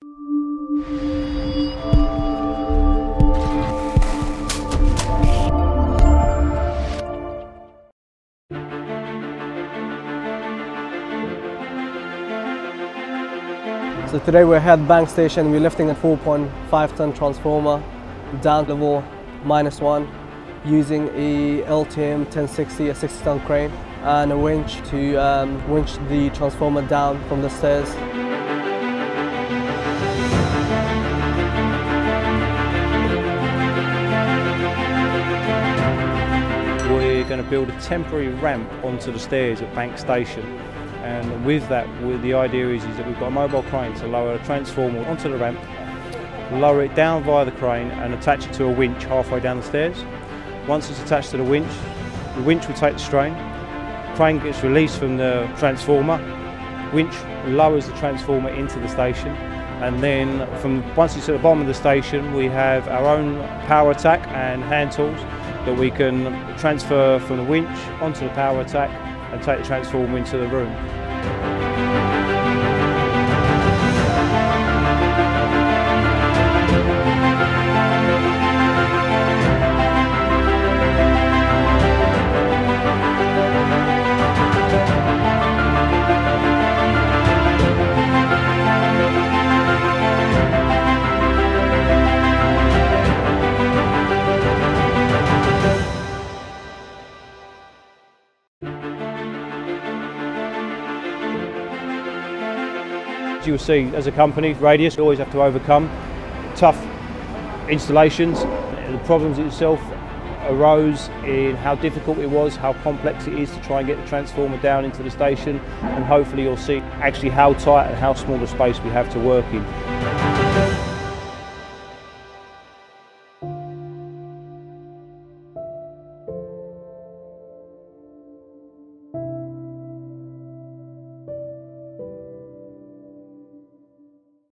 So today we're here at Bank Station. We're lifting a 4.5 ton transformer down level -1 using a LTM 1060, a 60 ton crane and a winch to winch the transformer down from the stairs. We're going to build a temporary ramp onto the stairs at Bank Station, and with that, the idea is that we've got a mobile crane to lower a transformer onto the ramp, lower it down via the crane and attach it to a winch halfway down the stairs. Once it's attached to the winch will take the strain, crane gets released from the transformer, winch lowers the transformer into the station, and then once it's at the bottom of the station we have our own power attack and hand tools that we can transfer from the winch onto the power attack and take the transformer into the room. As you will see, as a company, Radius, we always have to overcome tough installations. The problems itself arose in how difficult it was, how complex it is to try and get the transformer down into the station, and hopefully you'll see actually how tight and how small a space we have to work in.